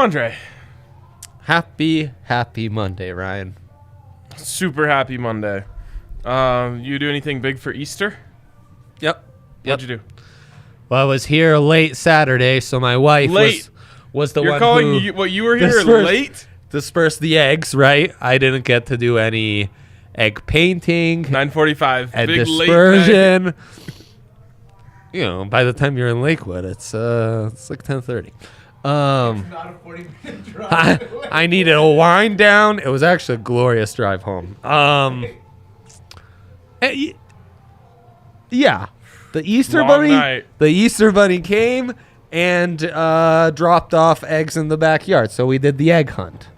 Andre. Happy Monday, Ryan. Super happy Monday. You do anything big for Easter? Yep. What'd you do? Well, I was here late Saturday, so my wife was the You're one calling who you were here late? dispersed the eggs, right? I didn't get to do any egg painting. 9:45. And Big dispersion. You know, by the time you're in Lakewood, it's like 10:30. It's not a 40-minute drive. I needed a wind down. It was actually a glorious drive home. Yeah, the Easter Long bunny. night. The Easter bunny came and dropped off eggs in the backyard. So we did the egg hunt.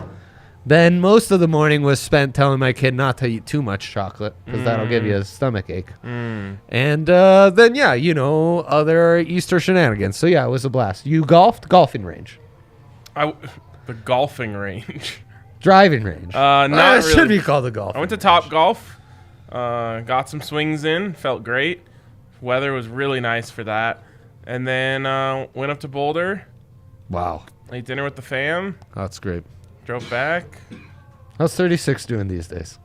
Then most of the morning was spent telling my kid not to eat too much chocolate because that'll give you a stomach ache. And then, yeah, you know, other Easter shenanigans. So, yeah, it was a blast. You golfed? Golfing range. The golfing range. Driving range. Not It really. should be called a golf. I went to Top Golf. Got some swings in. Felt great. Weather was really nice for that. And then went up to Boulder. Wow. Ate dinner with the fam. That's great. Drove back. How's 36 doing these days?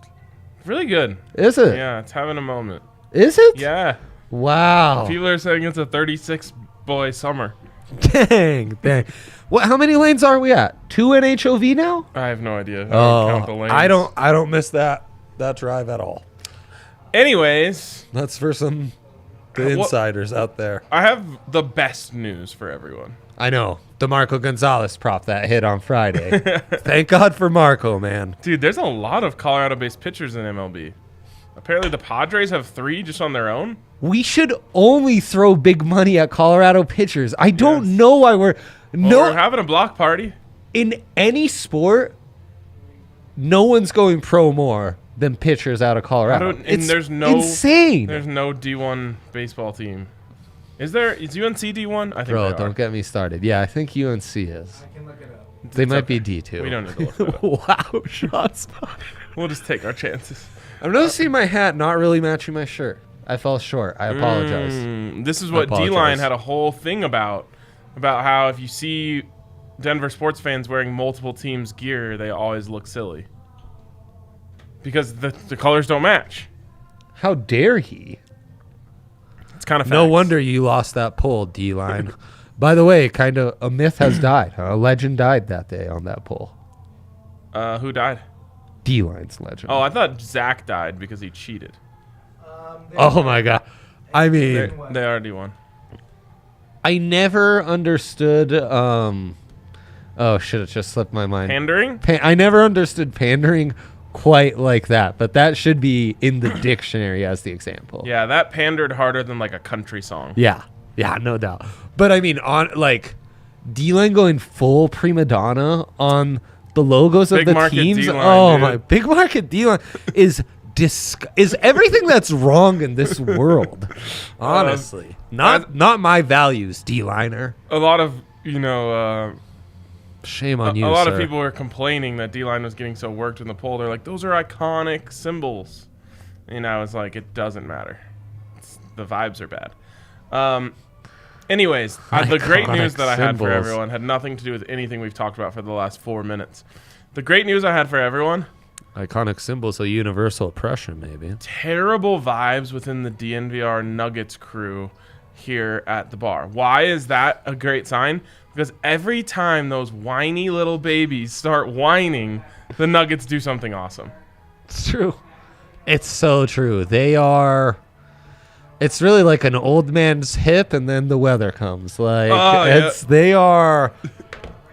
Really good. Is it? Yeah, it's having a moment. Is it? Yeah. Wow. People are saying it's a 36-boy summer. Dang. What? How many lanes are we at? 2 in HOV now? I have no idea. I don't count the lanes. I don't miss that drive at all. Anyways, That's for the insiders out there. I have the best news for everyone. I know. DeMarco Gonzalez prop that hit on Friday. Thank God for Marco, man. Dude, there's a lot of Colorado-based pitchers in MLB. Apparently the Padres have 3 just on their own. We should only throw big money at Colorado pitchers. I don't know why we're We're having a block party. in any sport. No one's going pro more than pitchers out of Colorado. It's insane. There's no D1 baseball team. Is UNC D1? I think Bro, they are. don't get me started. Yeah, I think UNC is. I can look it up. They might be D2. We don't need to look it up. Wow, shots fired. We'll just take our chances. I'm noticing my hat not really matching my shirt. I fell short. I apologize. This is what D-Line had a whole thing about how if you see Denver sports fans wearing multiple teams' gear, they always look silly. Because the colors don't match. How dare he? It's kind of No wonder you lost that poll, D-Line. By the way, kind of a myth has died. A legend died that day on that poll. Who died? D-Line's legend. Oh, I thought Zach died because he cheated. Oh my God. I mean, They already won. I never understood. Oh shit! It just slipped my mind. Pandering? I never understood pandering quite like that, but that should be in the dictionary as the example. Yeah, that pandered harder than like a country song. Yeah, no doubt. But I mean, on like D-Line going full prima donna on the logos of Big the market teams. D-Line, Oh dude. my! Big market D-Line is is everything that's wrong in this world. Honestly, not my values, D-Liner. A lot of Shame on you, a lot sir. of people were complaining that D-Line was getting so worked in the poll. They're like, those are iconic symbols. And I was like, it doesn't matter. The vibes are bad. Anyways, the great news that I had for symbols. everyone had nothing to do with anything we've talked about for the last 4 minutes. The great news I had for everyone, Iconic symbols of universal oppression, maybe. terrible vibes within the DNVR Nuggets crew here at the bar. Why is that a great sign? Because every time those whiny little babies start whining, the Nuggets do something awesome. It's true. It's so true. They are. It's really like an old man's hip, and then the weather comes. They are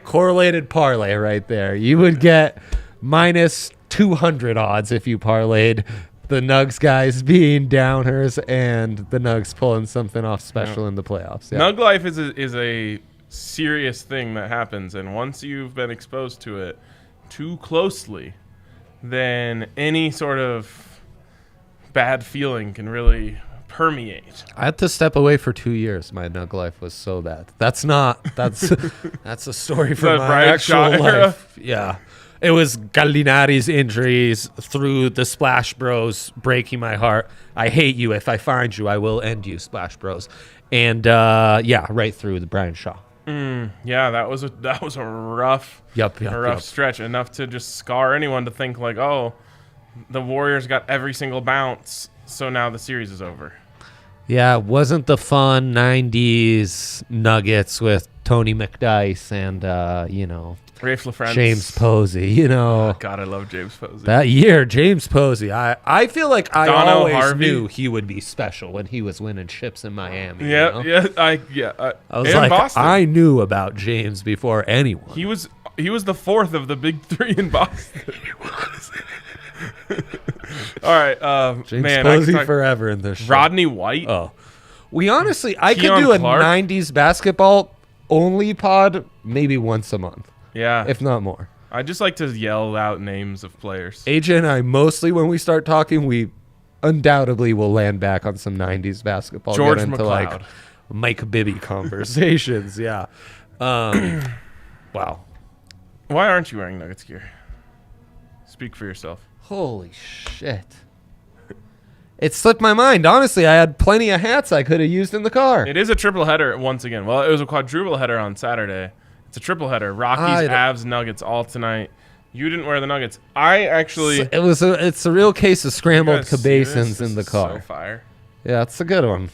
correlated parlay right there. You would get minus 200 odds if you parlayed the Nugs guys being downers and the Nugs pulling something off special in the playoffs. Yeah. Nug life is a serious thing that happens, and once you've been exposed to it too closely, then any sort of bad feeling can really permeate. I had to step away for 2 years. My Nug life was so bad. That's a story from my Brian actual Shaw era? life. Yeah. It was Gallinari's injuries through the Splash Bros breaking my heart. I hate you. If I find you, I will end you, Splash Bros. And, right through the Brian Shaw. Yeah, that was a rough stretch, enough to just scar anyone to think like, oh, the Warriors got every single bounce, so now the series is over. Yeah, it wasn't the fun 90s Nuggets with Tony McDice and, Rafe LaFrance. James Posey, Oh, God, I love James Posey. That year, James Posey, I feel like I Dono always Harvey. knew he would be special when he was winning chips in Miami. Yeah, you know? I was and like, Boston. I knew about James before anyone. He was the fourth of the big three in Boston. All right, James man, Posey forever in this show. Rodney White. Oh, I could Keon do a Clark. 90s basketball only pod maybe once a month, Yeah, if not more. I just like to yell out names of players. AJ and I mostly, when we start talking, we undoubtedly will land back on some 90s basketball. George get into McLeod. like Mike Bibby conversations. Yeah. Wow. Why aren't you wearing Nuggets gear? Speak for yourself. Holy shit. It slipped my mind. Honestly, I had plenty of hats I could have used in the car. It is a triple header once again. Well, it was a quadruple header on Saturday. It's a triple header. Rockies, Avs, Nuggets all tonight. You didn't wear the Nuggets. I actually. It's a real case of scrambled cabasins in the This car. is so fire. Yeah, it's a good one.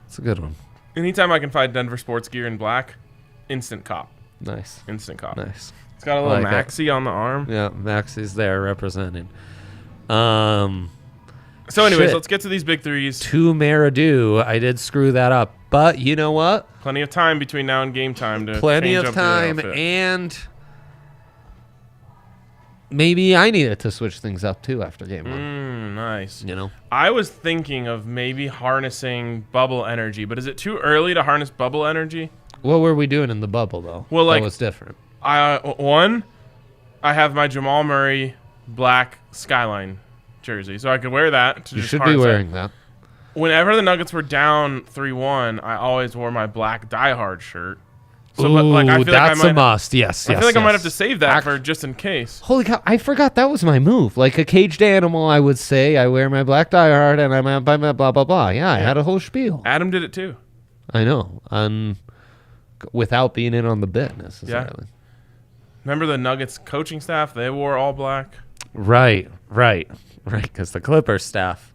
It's a good one. Anytime I can find Denver sports gear in black, instant cop. Nice. Instant cop. Nice. It's got a little like maxi on the arm. Yeah, Maxi's there representing. So anyways, Shit. let's get to these big threes. To Maradou, I did screw that up. But you know what? Plenty of time between now and game time to Plenty change of up your time, outfit. and maybe I needed to switch things up too after game one. Nice. You know? I was thinking of maybe harnessing bubble energy, but is it too early to harness bubble energy? What were we doing in the bubble, though? Well, like- that was different. I have my Jamal Murray black Skyline jersey, so I could wear that. To You just should be harness it. wearing that. Whenever the Nuggets were down 3-1, I always wore my black Die Hard shirt. So, Ooh, but, like, I feel that's like I a must. Yes, I yes, feel like I might yes. have to save that for just in case. Holy cow, I forgot that was my move. Like a caged animal, I would say, I wear my black Die Hard and I'm by my blah, blah, blah. Yeah, I had a whole spiel. Adam did it too. I know. Without being in on the bit necessarily. Remember the Nuggets coaching staff? They wore all black. Right. Because the Clippers staff,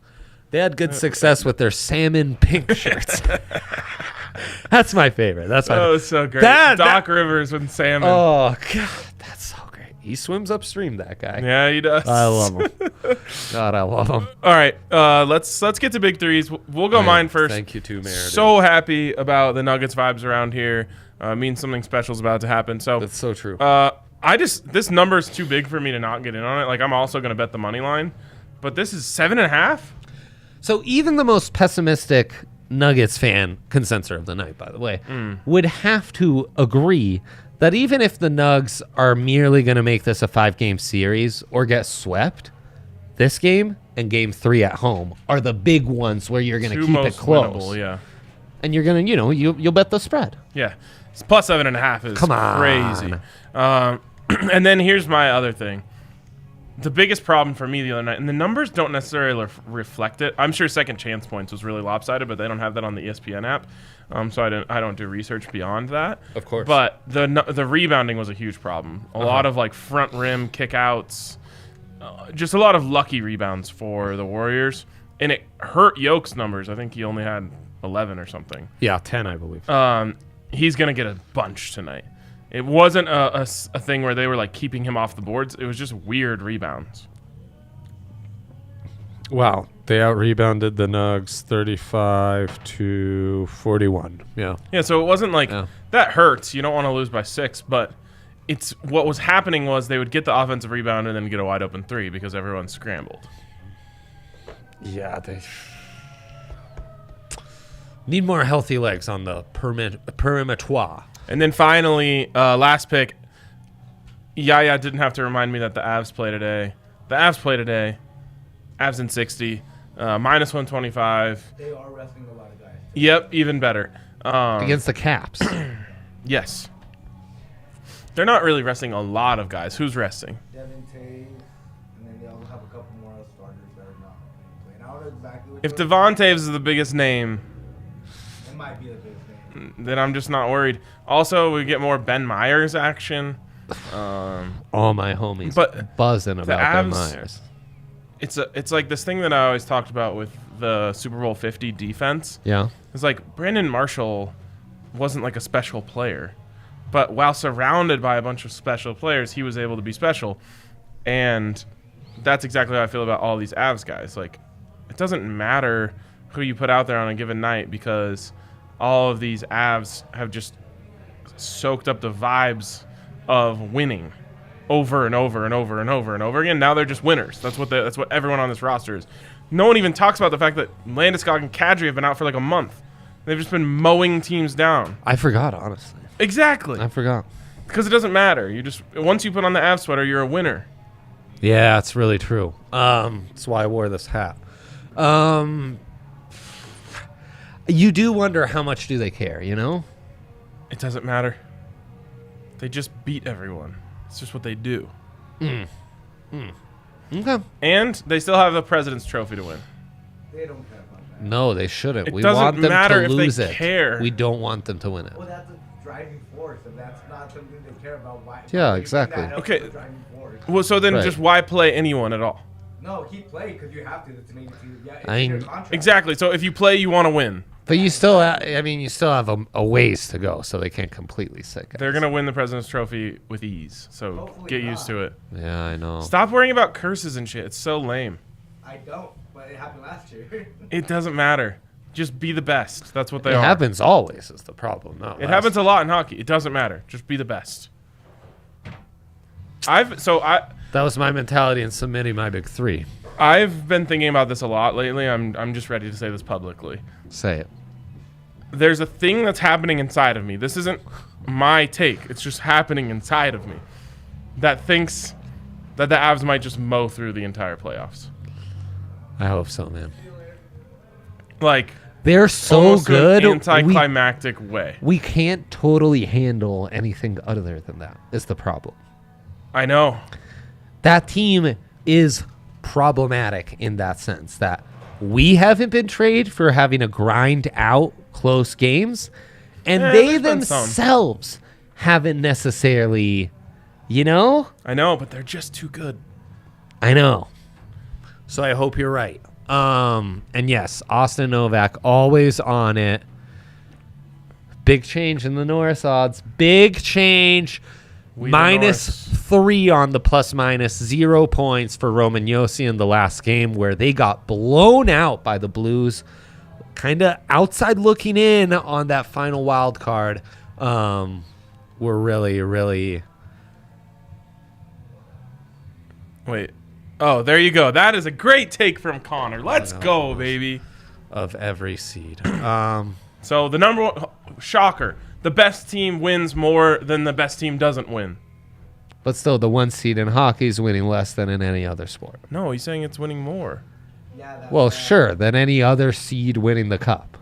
they had good success with their salmon pink shirts. That's my favorite. That's my Oh, it's so great. That- Doc Rivers with salmon. Oh, God. That's so great. He swims upstream, that guy. Yeah, he does. I love him. God, I love him. All right, let's get to big threes. We'll go mine first. Thank you, too, Meredith. So happy about the Nuggets vibes around here. Means something special is about to happen. So That's so true. this number is too big for me to not get in on it. Like, I'm also gonna bet the money line, but this is 7.5. So even the most pessimistic Nuggets fan, consensus of the night, by the way, would have to agree that even if the Nugs are merely going to make this a 5-game series or get swept, this game and game 3 at home are the big ones where you're going to Two keep it most close. winnable, yeah. And you're going to, you'll bet the spread. Yeah. It's plus 7.5 is Come on. crazy. And then here's my other thing. The biggest problem for me the other night, and the numbers don't necessarily reflect it. I'm sure second chance points was really lopsided, but they don't have that on the ESPN app, so I don't do research beyond that. Of course. But the rebounding was a huge problem. A lot of like front rim kickouts, just a lot of lucky rebounds for the Warriors, and it hurt Yoke's numbers. I think he only had 11 or something. Yeah, 10, I believe. He's gonna get a bunch tonight. It wasn't a thing where they were like keeping him off the boards. It was just weird rebounds. Wow. They out-rebounded the Nugs 35-41. Yeah. Yeah, so it wasn't like that hurts. You don't want to lose by 6, but it's what was happening was they would get the offensive rebound and then get a wide open 3 because everyone scrambled. Yeah, they need more healthy legs on the perimeter. And then finally, last pick. Yaya didn't have to remind me that the Avs play today. The Avs play today. Avs in 60, minus 125. They are resting a lot of guys. Yep, even better. Against the Caps. Yes. They're not really resting a lot of guys. Who's resting? Devin Taves, and then they also have a couple more starters that are not playing. I don't know exactly which If one. Devon Taves is the biggest name, It might be the biggest name. then I'm just not worried. Also, we get more Ben Myers action. All my homies buzzing about Ben Myers. It's like this thing that I always talked about with the Super Bowl 50 defense. Yeah. It's like Brandon Marshall wasn't like a special player, but while surrounded by a bunch of special players, he was able to be special. And that's exactly how I feel about all these Avs guys. Like, it doesn't matter who you put out there on a given night because all of these Avs have just soaked up the vibes of winning over and over and over and over and over again. Now they're just winners. That's what everyone on this roster is. No one even talks about the fact that Landeskog and Kadri have been out for like a month. They've just been mowing teams down. I forgot, honestly. Exactly. I forgot. Because it doesn't matter. Once you put on the Avs sweater, you're a winner. Yeah, that's really true. That's why I wore this hat. You do wonder how much do they care, you know? It doesn't matter. They just beat everyone. It's just what they do. Okay. And they still have the President's Trophy to win. They don't care about that. No, they shouldn't. It doesn't matter if they care. We don't want them to win it. Well, that's a driving force. If that's not something they care about, why? Yeah, exactly. Okay. The driving force. Well, so then Right. just why play anyone at all? No, keep playing because you have to. It's an 82. Yeah, it's I in your mean- contract. Exactly. So if you play, you want to win. But you still, you still have a ways to go, so they can't completely sick it. They're going to win the President's Trophy with ease. So Hopefully get not. used to it. Yeah, I know. Stop worrying about curses and shit. It's so lame. I don't, but it happened last year. It doesn't matter. Just be the best. That's what they It are. happens always is the problem. Not It less. happens a lot in hockey. It doesn't matter. Just be the best. That was my mentality in submitting my big three. I've been thinking about this a lot lately. I'm just ready to say this publicly. Say it. There's a thing that's happening inside of me. This isn't my take. It's just happening inside of me that thinks that the Avs might just mow through the entire playoffs. I hope so, man. Like, They're so almost good. in an anticlimactic way. We can't totally handle anything other than that is the problem. I know. That team is problematic in that sense that we haven't been traded for having to grind out close games, and they there's been some. themselves haven't necessarily, you know? I know, but they're just too good. I know. So I hope you're right. And yes, Austin Novak always on it. Big change in the Norris odds. Big change. We the Minus Norris. 3 on the plus minus 0 points for Roman Josi in the last game where they got blown out by the Blues. Kind of outside looking in on that final wild card. We're really, really... Wait. Oh, there you go. That is a great take from Connor. Let's go, baby. of every seed. So the number one shocker, the best team wins more than the best team doesn't win. But still, the 1 seed in hockey is winning less than in any other sport. No, he's saying it's winning more. Yeah, that's Well, sure, than any other seed winning the cup.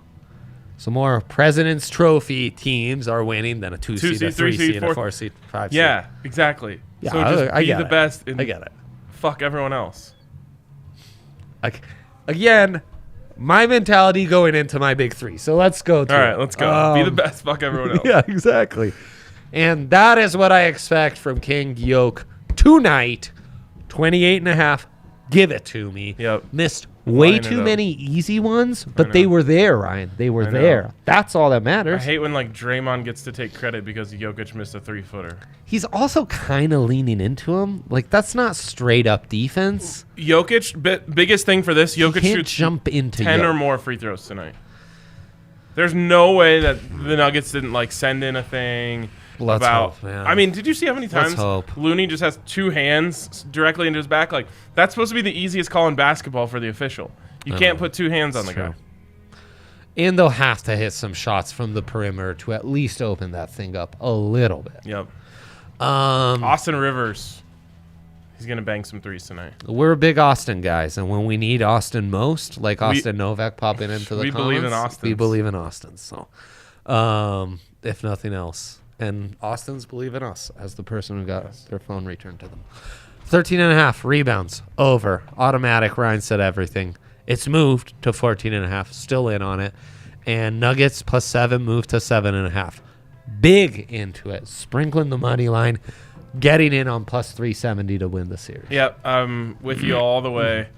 So more President's Trophy teams are winning than a 2 seed, a 3 seed, a 4 seed, 5 seed. Yeah, exactly. Yeah, So just I be get the it. best and I get it. fuck everyone else. Like, again, my mentality going into my big 3. So let's go through. All right, let's go. Be the best, fuck everyone else. Yeah, exactly. And that is what I expect from King Yoke tonight. 28.5. Give it to me. Yep. Missed way Line it too up. many easy ones, but know. they were there, Ryan. They were I know. there. That's all that I matters. hate when like Draymond gets to take credit because Jokic missed a 3-footer. He's also kind of leaning into him. Like, that's not straight up defense. Jokic, biggest thing for this, He Jokic can't shoots jump into 10 Jokic. or more free throws tonight. There's no way that the Nuggets didn't like send in a thing Let's about. hope, man. I mean, did you see how many Let's times hope. Looney just has 2 hands directly into his back? Like, that's supposed to be the easiest call in basketball for the official. You I can't know. put 2 hands on It's the guy. true. And they'll have to hit some shots from the perimeter to at least open that thing up a little bit. Yep. Um, Austin Rivers. He's going to bang some threes tonight. We're big Austin guys, and when we need Austin most, like Austin Novak popping into the we believe in comments, we Austins. believe in Austin. So, if nothing else, and Austins believe in us as the person who got their phone returned to them. 13.5 rebounds over automatic. Ryan said everything. It's moved to 14.5. Still in on it. And Nuggets +7 moved to 7.5. Big into it. Sprinkling the money line. Getting in on +370 to win the series. Yep, I'm with you all the way.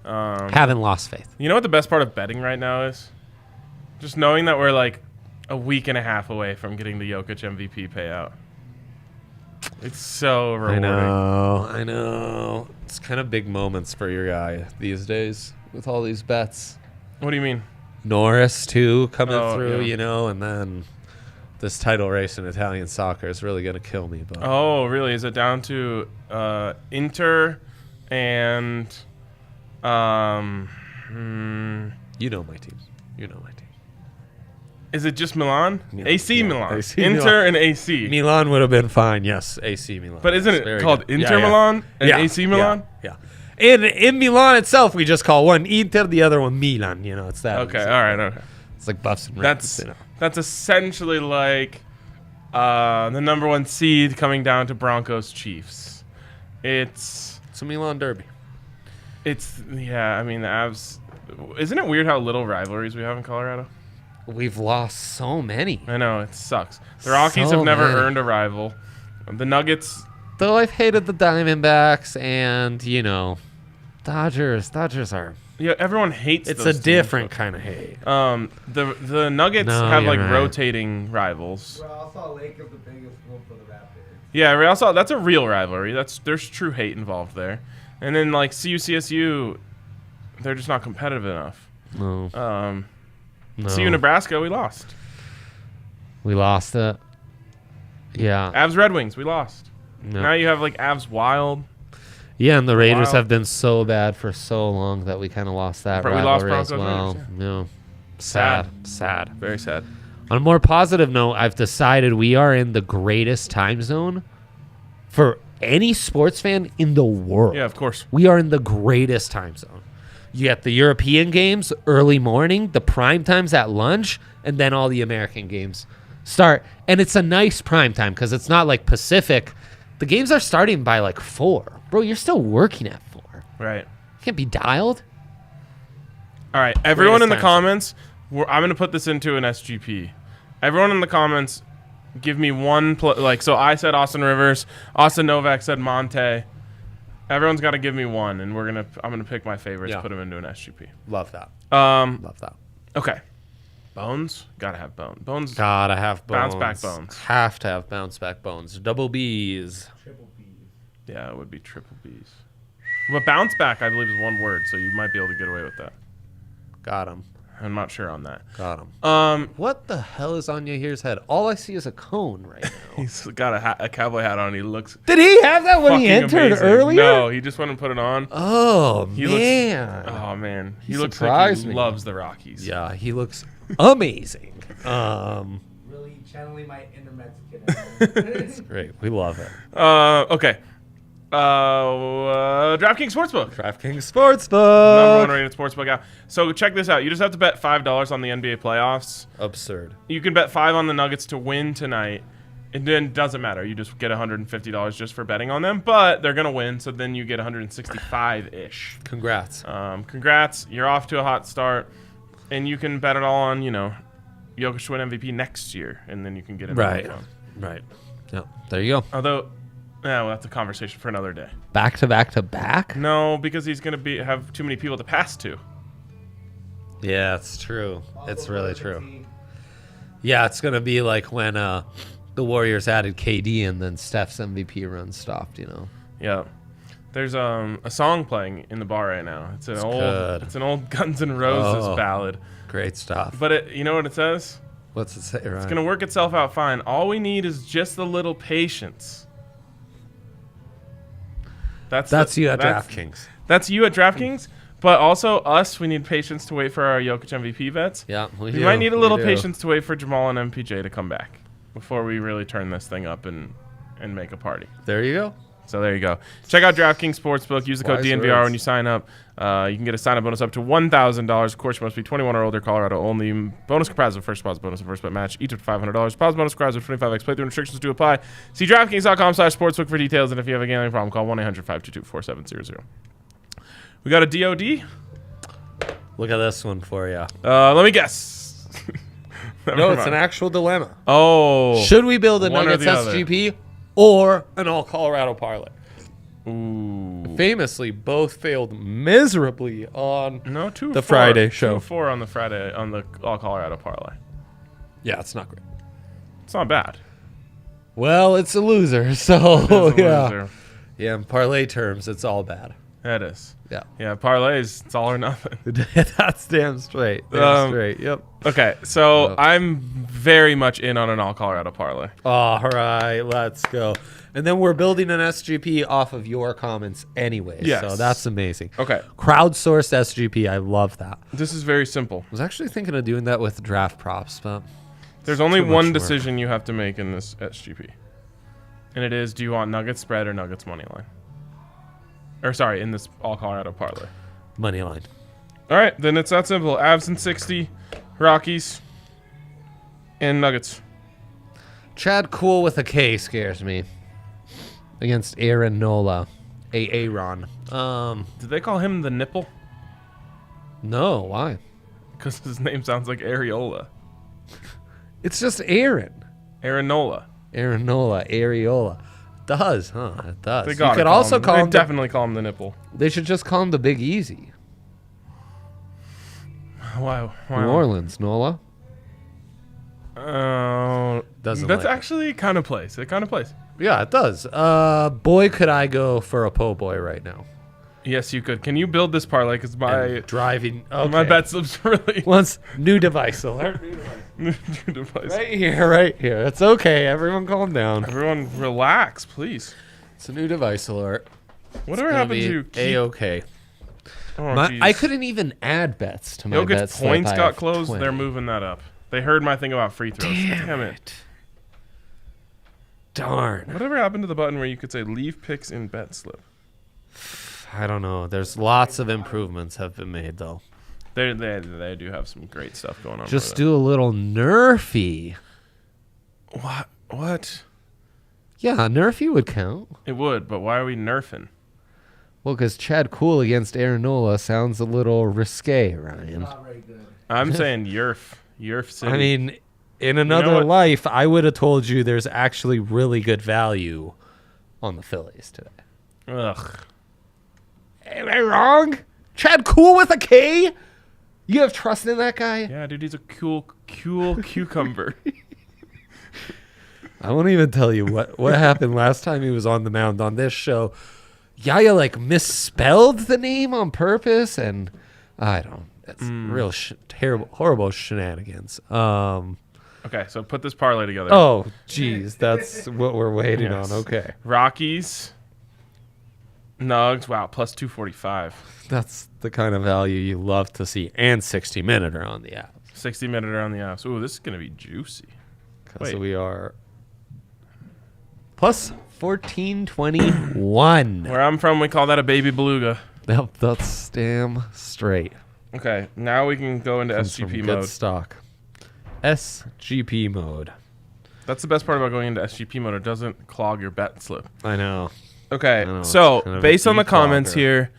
Haven't lost faith. You know what the best part of betting right now is? Just knowing that we're like a week and a half away from getting the Jokic MVP payout. It's so rewarding. I know. It's kind of big moments for your guy these days with all these bets. What do you mean? Norris, too, coming through, yeah. and then this title race in Italian soccer is really going to kill me. But Oh, really? Is it down to Inter and you know my team. is it just Milan? Milan, AC yeah. Milan. AC Inter Milan. and AC. Milan would have been fine. Yes, AC Milan. But isn't Yes, it very called good. Inter Milan and AC Milan? Yeah. And in Milan itself, we just call one Inter, the other one Milan. It's that. Okay, all right, okay. It's like buffs and reds. That's essentially like the number 1 seed coming down to Broncos Chiefs. It's a Milan derby. the Avs. Isn't it weird how little rivalries we have in Colorado? We've lost so many. I know, it sucks. The Rockies have never earned a rival. The Nuggets. Though I've hated the Diamondbacks and, Dodgers. Dodgers are. Yeah, everyone hates. It's those a different kind of hate. The Nuggets have like rotating rivals. Real Salt Lake is the biggest one for the Raptors. Yeah, Real Salt. That's a real rivalry. There's true hate involved there. And then like CU, they're just not competitive enough. No. No. CU Nebraska, we lost. We lost it. Yeah. Avs Red Wings, we lost. No. Now you have like Avs Wild. Yeah, and the Raiders Wild. have been so bad for so long that we kind of lost that But we lost rivalry as Broncos well. Raiders, No. Sad. Very sad. On a more positive note, I've decided we are in the greatest time zone for any sports fan in the world. Yeah, of course. We are in the greatest time zone. You get the European games early morning, the prime times at lunch, and then all the American games start. And it's a nice prime time because it's not like Pacific. The games are starting by like 4. Bro, you're still working at 4. Right. You can't be dialed. All right, everyone in the time comments, I'm going to put this into an SGP. Everyone in the comments, give me one so I said Austin Rivers, Austin Novak said Monte. Everyone's got to give me one, and I'm gonna pick my favorites, put them into an SGP. Love that. Love that. Okay. Bones, gotta have Bones. Bones, gotta have bones. Bounce back Bones. Have to have bounce back bones. Double B's. Triple B's. Yeah, it would be triple B's. But bounce back, I believe, is one word, so you might be able to get away with that. Got him. I'm not sure on that. Got him. What the hell is on Yahir's head? All I see is a cone right now. He's got a cowboy hat on. He looks. Did he have that when he fucking entered amazing. earlier? No, he just went and put it on. Oh, He man. Oh man, he He looks like surprised he me. loves the Rockies. Yeah, he looks amazing. Really channeling my inner Mexican. Great. We love it. Okay. DraftKings Sportsbook. DraftKings Number 1 Sportsbook. rated sportsbook app. So check this out. You just have to bet $5 on the NBA playoffs. Absurd. You can bet 5 on the Nuggets to win tonight. It then doesn't matter. You just get $150 just for betting on them, but they're gonna win. So then you get 165-ish. Congrats. Congrats. You're off to a hot start, and you can bet it all on Jokic to win MVP next year, and then you can get it. Right. Yeah. There you go. Although, well, that's a conversation for another day. Back to back to back? No, because he's going to have too many people to pass to. Yeah, it's true. It's really true. Yeah, it's going to be like when the Warriors added KD and then Steph's MVP run stopped, Yeah. There's a song playing in the bar right now. It's an old Guns N' Roses ballad. Great stuff. But you know what it says? What's it say, Ryan? It's going to work itself out fine. All we need is just a little patience. That's you at DraftKings. That's you at DraftKings, but also us. We need patience to wait for our Jokic MVP bets. Yeah, we might need a little patience to wait for Jamal and MPJ to come back before we really turn this thing up and make a party. There you go. So there you go. Check out DraftKings Sportsbook. Use the code DNVR when you sign up. You can get a sign-up bonus up to $1,000. Of course, you must be 21 or older. Colorado only. Bonus comprised of first deposit bonus and first bet match, each up to $500. Deposit bonus comprised of 25x playthrough. Restrictions do apply. See DraftKings.com/sportsbook for details. And if you have a gambling problem, call 1-800-522-4700. We got a DOD. Look at this one for you. Let me guess. No, it's an actual dilemma. Oh. Should we build a One or Nuggets the other. SGP or an all Colorado parlay? Ooh. Famously, both failed miserably on No, the Friday show. 2-4 on the Friday on the All Colorado Parlay. Yeah, it's not great. It's not bad. Well, it's a loser, so It's a yeah. loser. Yeah, in parlay terms, it's all bad. That is. Yeah. Yeah, parlays, it's all or nothing. That's damn straight. Damn straight. Yep. Okay, so I'm very much in on an All Colorado Parlay. All right, let's go. And then we're building an SGP off of your comments anyways. Yes. So that's amazing. Okay. Crowdsourced SGP. I love that. This is very simple. I was actually thinking of doing that with draft props, but There's only too much one work. decision you have to make in this SGP. And it is, do you want Nuggets spread or Nuggets money line? Or sorry, in this All Colorado Parlay. money line. All right, then it's that simple. Avs and 60, Rockies, and Nuggets. Chad Cool with a K scares me. Against Aaron Nola. Aaron. Did they call him the nipple? No, why? Because his name sounds like Areola. It's just Aaron. Aaron Nola. Aaron Nola, Areola. Does, huh? It does. They You gotta could also him. call They him definitely call him the nipple. They should just call him the Big Easy. Why? New Orleans, Nola. Doesn't That's like it. actually kind of plays. It kind of plays. Yeah, it does. Boy, could I go for a po' boy right now. Yes, you could. Can you build this parlay? Because my Driving. Okay. my bet slips really. Once new device alert. New device. Right here, right here. It's okay. Everyone, calm down. Everyone, relax, please. It's a new device alert. Whatever happened to A-okay. Oh, I jeez. couldn't even add bets to my bet Jokic's slip. points I got have closed. 20. They're moving that up. They heard my thing about free throws. Damn it. Darn. Whatever happened to the button where you could say leave picks in bet slip? I don't know. There's lots of improvements have been made though. They do have some great stuff going on. Just over do a little nerfy. there. What? Yeah, nerfy would count. It would, but why are we nerfing? Well, because Chad Cool against Aaron Nola sounds a little risque, Ryan. Not very good. I'm saying Yerf City. I mean, in another what? life, I would have told you there's actually really good value on the Phillies today. Ugh. Am I wrong? Chad Cool with a K? You have trust in that guy? Yeah, dude, he's a cool cucumber. I won't even tell you what happened last time he was on the mound on this show. Yaya like misspelled the name on purpose, and I don't. It's real terrible, horrible shenanigans. Okay, so put this parlay together. Oh, geez, that's what we're waiting Yes. on. Okay, Rockies, Nugs. Wow, plus 245. that's the kind of value you love to see, and 60-minute on the app 60-minute on the apps. Ooh, this is gonna be juicy. because Wait. we are plus 1421. Where I'm from, we call that a baby beluga. Yep, that's damn straight. Okay, now we can go into Comes from SGP good mode. stock. SGP mode. That's the best part about going into SGP mode. It doesn't clog your bet slip. I know. Okay, know, so it's kind of a based on the comments declogger. here,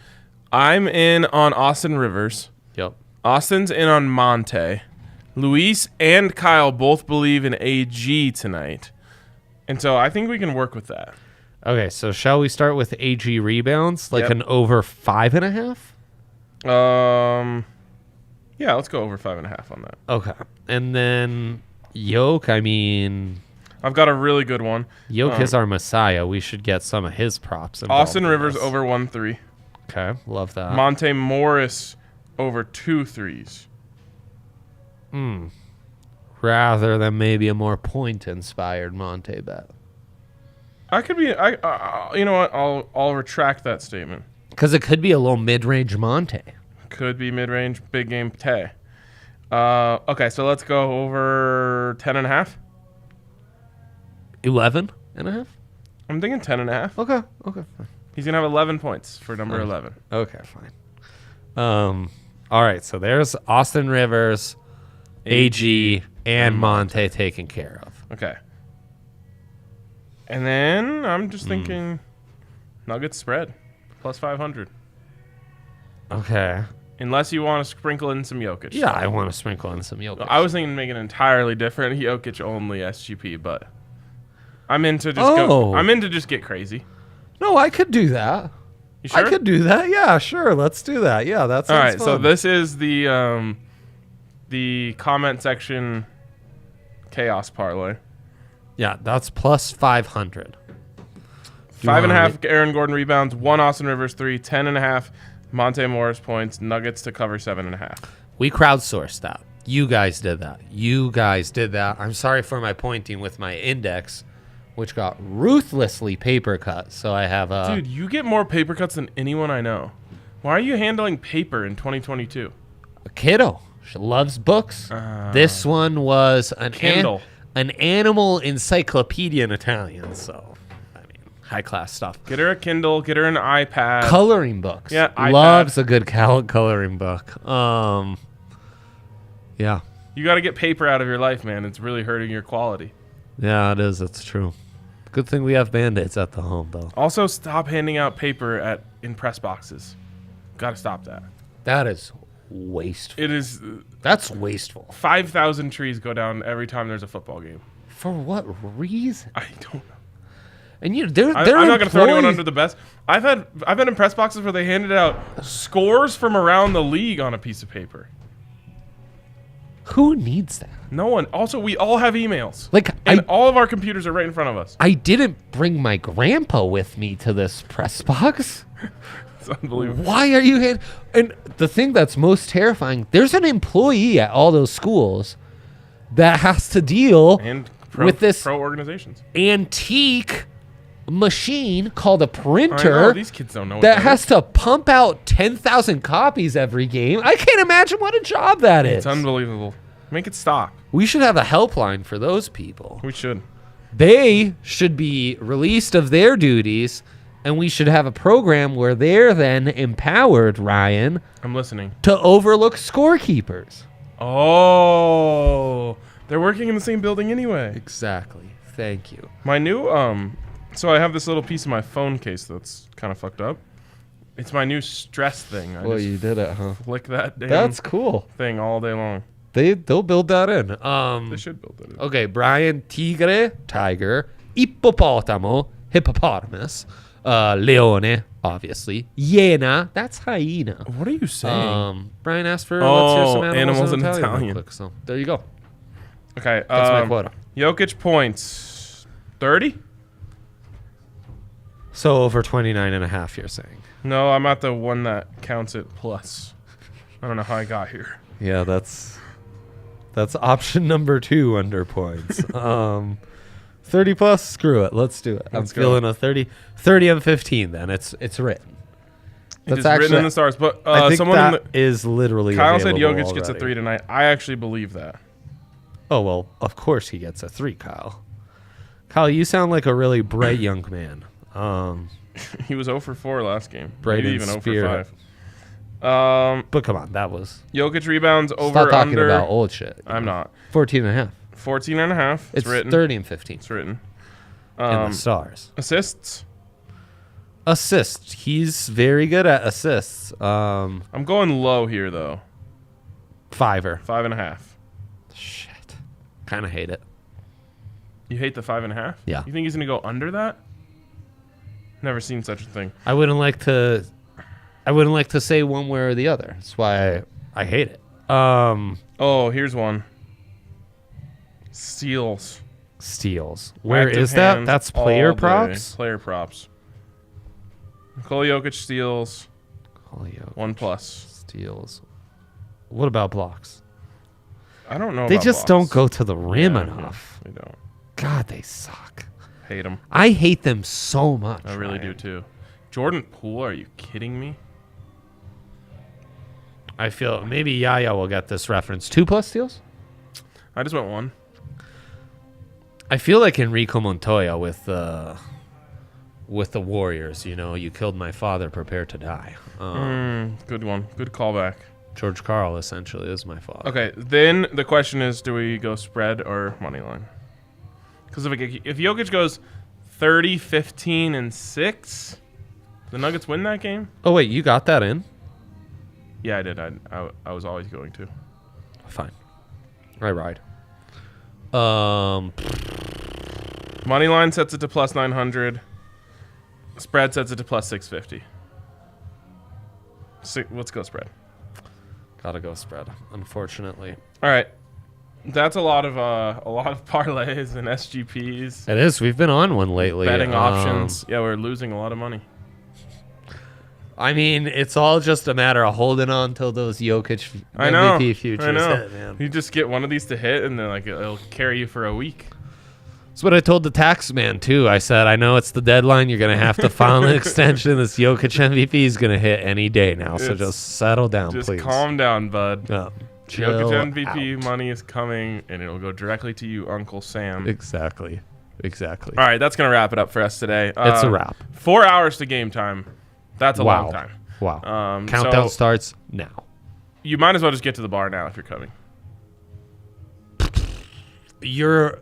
I'm in on Austin Rivers. Yep. Austin's in on Monte. Luis and Kyle both believe in AG tonight. And so I think we can work with that. Okay, so shall we start with AG rebounds? Like Yep. an over 5.5? Yeah, let's go over 5.5 on that. Okay. And then Yoke, I mean, I've got a really good one. Yoke is our messiah. We should get some of his props. involved Austin in Rivers this. over 1-3. Okay, love that. Monte Morris over 2 threes. Rather than maybe a more point-inspired Monte bet. I could be. You know what? I'll retract that statement. Because it could be a little mid-range Monte. Could be mid-range, big game Tay. Okay, so let's go over 10.5. 11.5? I'm thinking 10.5. Okay, okay, fine. He's gonna have 11 points for number 11. Okay, fine. All right, so there's Austin Rivers, AG, and Monte taken care of. Okay. And then I'm just thinking Nuggets spread plus 500. Okay. Unless you want to sprinkle in some Jokic. Yeah, I want to sprinkle in some Jokic. I was thinking make an entirely different Jokic only SGP, but I'm into just get crazy. No, I could do that. You sure? I could do that. Yeah, sure. Let's do that. Yeah, that's all right. fun. So this is the comment section chaos parlay. Yeah, that's plus 500. 5.5 Aaron Gordon rebounds, 1 Austin Rivers 3, 10.5 Monte Morris points, Nuggets to cover 7.5. We crowdsourced that. You guys did that. I'm sorry for my pointing with my index, which got ruthlessly paper cut. So I have a... Dude, you get more paper cuts than anyone I know. Why are you handling paper in 2022? A kiddo. She loves books. This one was an animal encyclopedia in Italian. So, I mean, high class stuff. Get her a Kindle. Get her an iPad. Coloring books. Yeah, iPad. Loves a good coloring book. Yeah. You got to get paper out of your life, man. It's really hurting your quality. Yeah, it is. It's true. Good thing we have Band-Aids at the home, though. Also, stop handing out paper in press boxes. Got to stop that. That is wasteful. It is. That's wasteful. 5,000 trees go down every time there's a football game. For what reason? I don't know. And I'm not going to throw anyone under the bus. I've been in press boxes where they handed out scores from around the league on a piece of paper. Who needs that? No one. Also, we all have emails. Like, and all of our computers are right in front of us. I didn't bring my grandpa with me to this press box. It's unbelievable. Why are you And the thing that's most terrifying, there's an employee at all those schools that has to deal with this pro organizations antique machine called a printer. I know, these kids don't know what that has to pump out 10,000 copies every game. I can't imagine what a job that is. It's unbelievable. Make it stop. We should have a helpline for those people. We should. They should be released of their duties, and we should have a program where they're then empowered, Ryan. I'm listening. To overlook scorekeepers. Oh, they're working in the same building anyway. Exactly. Thank you. My new so I have this little piece of my phone case that's kind of fucked up. It's my new stress thing. You did it, huh? Flick that damn That's cool. thing all day long. They'll build that in. They should build that in. Okay, Brian, tigre, tiger, ippopotamo, hippopotamus, leone, obviously, iena, that's hyena. What are you saying? Brian asked for let's hear some animals in in Italian. Italian. Quick, so there you go. Okay, that's my quota. Jokic points 30. So over 29.5, you're saying? No, I'm at the one that counts it plus. I don't know how I got here. Yeah, that's option number 2 under points. 30 plus, screw it. Let's do it. I'm feeling a 30 and 15 then. It's written. It's written in the stars. But I think someone that is literally Kyle said Jokic already. gets a 3 tonight. I actually believe that. Oh, well, of course he gets a 3, Kyle. Kyle, you sound like a really bright young man. He was 0 for 4 last game. Bright Maybe in even spirit. 0 for 5. But come on, that was... Jokic rebounds over Stop talking under. about old shit. I'm not. 14.5. 14.5. It's written. 30 and 15. It's written. In the stars. Assists. Assists. He's very good at assists. I'm going low here, though. 5-er. 5.5. Shit. Kind of hate it. You hate the 5.5? Yeah. You think he's going to go under that? Never seen such a thing. I wouldn't like to say one way or the other. That's why I hate it. Oh, here's one. Steals. Where Active is that? hands That's player all day. props? Player props. Nikola Jokic steals. 1+. Steals. What about blocks? I don't know They about just blocks. don't go to the rim enough. They don't. God, they suck. Hate them. I hate them so much. I really do too. Jordan Poole, are you kidding me? I feel maybe Yaya will get this reference. 2+ steals? I just went 1. I feel like Enrico Montoya with the Warriors. You know, you killed my father, prepare to die. Good one. Good callback. George Karl essentially is my father. Okay, then the question is, do we go spread or money line? Because if Jokic goes 30, 15, and 6, the Nuggets win that game? Oh, wait, you got that in? Yeah, I did. I was always going to. Fine. I ride. Money line sets it to plus 900. Spread sets it to plus 650. Let's go spread. Gotta go spread, unfortunately. All right. That's a lot of parlays and SGPs. It is. We've been on one lately. Betting options. Yeah, we're losing a lot of money. I mean, it's all just a matter of holding on till those Jokic MVP futures hit, man. You just get one of these to hit, and then it'll carry you for a week. That's what I told the tax man, too. I said, I know it's the deadline. You're going to have to file an extension. This Jokic MVP is going to hit any day now, so just settle down, please. Just calm down, bud. Jokic MVP out. money is coming, and it'll go directly to you, Uncle Sam. Exactly. All right, that's going to wrap it up for us today. It's a wrap. 4 hours to game time. That's a long time. Wow. Countdown starts now. You might as well just get to the bar now if you're coming. You're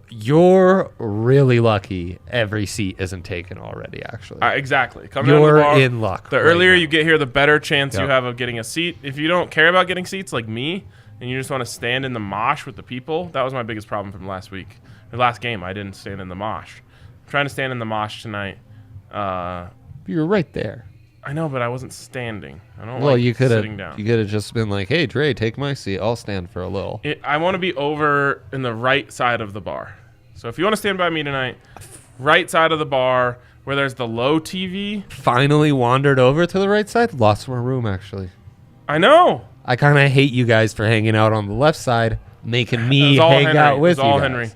really lucky every seat isn't taken already, actually. Exactly. Come You're down to the bar. in luck. The earlier you get here, the better chance you have of getting a seat. If you don't care about getting seats like me, and you just want to stand in the mosh with the people, that was my biggest problem from last week. The last game, I didn't stand in the mosh. I'm trying to stand in the mosh tonight. You were right there. I know, but I wasn't standing. I don't sitting down. You could have just been like, hey, Dre, take my seat. I'll stand for a little. I want to be over in the right side of the bar. So if you want to stand by me tonight, right side of the bar where there's the low TV. Finally wandered over to the right side. Lost more room, actually. I know. I kind of hate you guys for hanging out on the left side, making me hang out with you guys. Henry.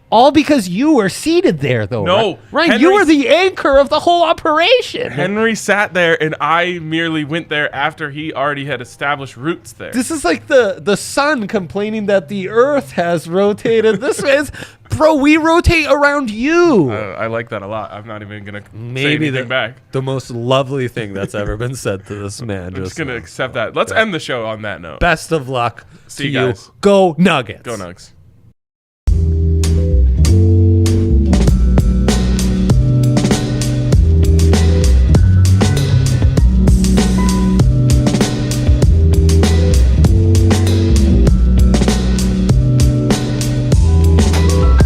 All because you were seated there, though. No. Right? You were the anchor of the whole operation. Henry sat there, and I merely went there after he already had established roots there. This is like the sun complaining that the earth has rotated. This is, bro, we rotate around you. I like that a lot. I'm not even going to say anything back. The most lovely thing that's ever been said to this man. I'm just going to accept that. Let's end the show on that note. Best of luck See you guys. Go Nuggets. Go Nugs.